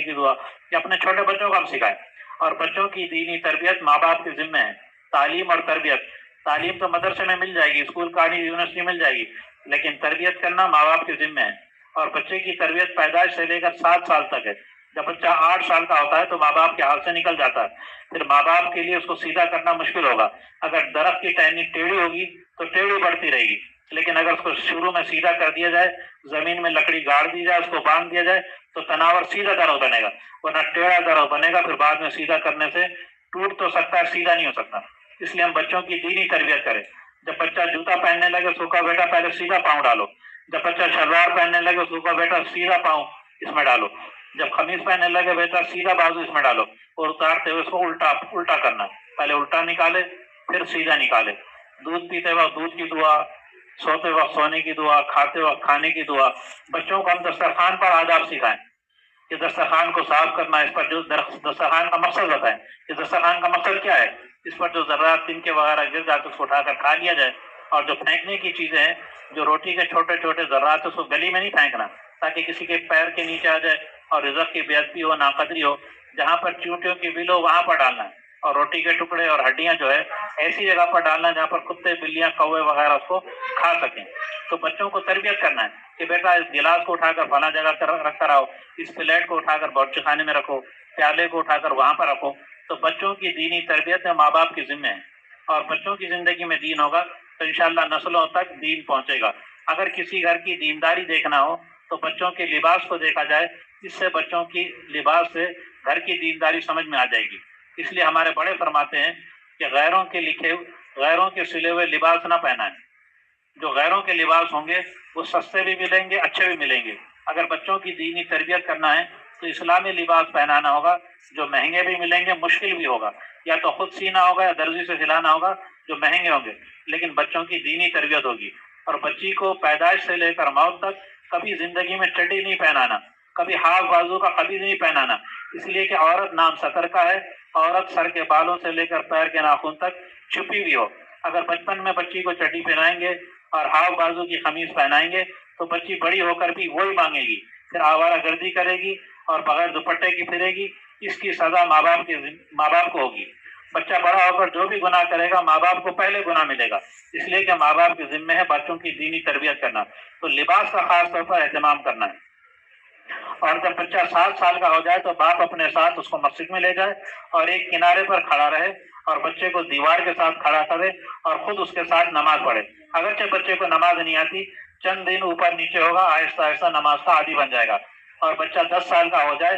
کی دعا، یہ اپنے چھوٹے بچوں کو ہم سکھائیں۔ اور بچوں کی دینی تربیت ماں باپ کے ذمہ ہے، تعلیم اور تربیت۔ تعلیم تو مدرسے میں مل جائے گی، اسکول کالج یونیورسٹی مل جائے گی، لیکن تربیت کرنا ماں باپ کے ذمہ ہے۔ اور بچے کی تربیت پیدائش سے لے کر 7 سال تک ہے۔ جب بچہ 8 سال کا ہوتا ہے تو ماں باپ کے ہاتھ سے نکل جاتا ہے، پھر ماں باپ کے لیے اس کو سیدھا کرنا مشکل ہوگا۔ اگر درخت کی ٹہنی ٹیڑھی ہوگی تو ٹیڑھی بڑھتی رہے گی، لیکن اگر اس کو شروع میں سیدھا کر دیا جائے، زمین میں لکڑی گاڑ دی جائے، اس کو باندھ دیا جائے، تو تناور سیدھا درخت بنے گا، ورنہ ٹیڑھا درخت بنے گا، پھر بعد میں سیدھا کرنے سے ٹوٹ تو سکتا ہے، سیدھا نہیں ہو سکتا۔ اس لیے ہم بچوں کی دینی تربیت کریں۔ جب بچہ جوتا پہننے لگے، سوکھا بیٹا پہلے سیدھا پاؤں ڈالو۔ جب بچہ شلوار پہننے لگے، سوکھا بیٹا سیدھا پاؤں اس میں ڈالو۔ جب قمیص پہننے لگے بیٹا، سیدھا بازو اس میں ڈالو، اور اتارتے ہوئے اس کو الٹا کرنا، پہلے الٹا نکالے پھر سیدھا نکالے۔ دودھ پیتے وقت دودھ کی دعا، سوتے وقت سونے کی دعا، کھاتے وقت کھانے کی دعا۔ بچوں کو ہم دسترخوان پر آداب سکھائیں کہ دسترخوان کو صاف کرنا، اس پر جو دسترخوان کا مقصد بتائیں کہ دسترخوان کا مقصد کیا ہے، اس پر جو ذرات تنکے وغیرہ گر جاتے اس کو اٹھا کر کھا لیا جائے، اور جو پھینکنے کی چیزیں ہیں، جو روٹی کے چھوٹے چھوٹے ذرات اس کو گلی میں نہیں پھینکنا، تاکہ کسی کے پیر کے نیچے آ جائے اور رزق کی بے ادبی ہو، ناقدری ہو۔ جہاں پر چیونٹیوں کی بل ہو وہاں پر ڈالنا ہے، اور روٹی کے ٹکڑے اور ہڈیاں جو ہے ایسی جگہ پر ڈالنا ہے جہاں پر کتے بلیاں کوے وغیرہ اس کو کھا سکیں۔ تو بچوں کو تربیت کرنا ہے کہ بیٹا اس گلاس کو اٹھا کر فلاں جگہ رکھ کر آؤ، اس پلیٹ کو اٹھا کر باورچی خانے میں رکھو، پیالے کو اٹھا کر وہاں پر رکھو۔ تو بچوں کی دینی تربیت میں ماں باپ کی ذمہ ہے، اور بچوں کی زندگی میں دین ہوگا تو انشاءاللہ نسلوں تک دین پہنچے گا۔ اگر کسی گھر کی دینداری دیکھنا ہو تو بچوں کے لباس کو دیکھا جائے، اس سے بچوں کی لباس سے گھر کی دینداری سمجھ میں آ جائے گی۔ اس لیے ہمارے بڑے فرماتے ہیں کہ غیروں کے سلے ہوئے لباس نہ پہنائیں۔ جو غیروں کے لباس ہوں گے وہ سستے بھی ملیں گے، اچھے بھی ملیں گے۔ اگر بچوں کی دینی تربیت کرنا ہے تو اسلامی لباس پہنانا ہوگا، جو مہنگے بھی ملیں گے، مشکل بھی ہوگا، یا تو خود سینا ہوگا یا درزی سے سلانا ہوگا، جو مہنگے ہوں گے، لیکن بچوں کی دینی تربیت ہوگی۔ اور بچی کو پیدائش سے لے کر موت تک کبھی زندگی میں چڈی نہیں پہنانا، کبھی ہاف بازو کا قمیض نہیں پہنانا، اس لیے کہ عورت نام ستر کا ہے۔ عورت سر کے بالوں سے لے کر پیر کے ناخن تک چھپی ہوئی ہو۔ اگر بچپن میں بچی کو چڈی پہنائیں گے اور ہاف بازو کی قمیض پہنائیں گے تو بچی بڑی ہو کر بھی وہی مانگے گی، پھر آوارہ گردی کرے گی اور بغیر دوپٹے کی پھرے گی۔ اس کی سزا ماں باپ کو ہوگی۔ بچہ بڑا ہو کر جو بھی گناہ کرے گا، ماں باپ کو پہلے گناہ ملے گا، اس لیے کہ ماں باپ کے ذمہ ہے بچوں کی دینی تربیت کرنا۔ تو لباس کا خاص طور پر اہتمام کرنا ہے۔ اور جب بچہ 7 سال کا ہو جائے تو باپ اپنے ساتھ اس کو مسجد میں لے جائے اور ایک کنارے پر کھڑا رہے، اور بچے کو دیوار کے ساتھ کھڑا کرے اور خود اس کے ساتھ نماز پڑھے۔ اگرچہ بچے کو نماز نہیں آتی، چند دن اوپر نیچے ہوگا، آہستہ آہستہ نماز کا عادی بن جائے گا۔ اور بچہ 10 سال کا ہو جائے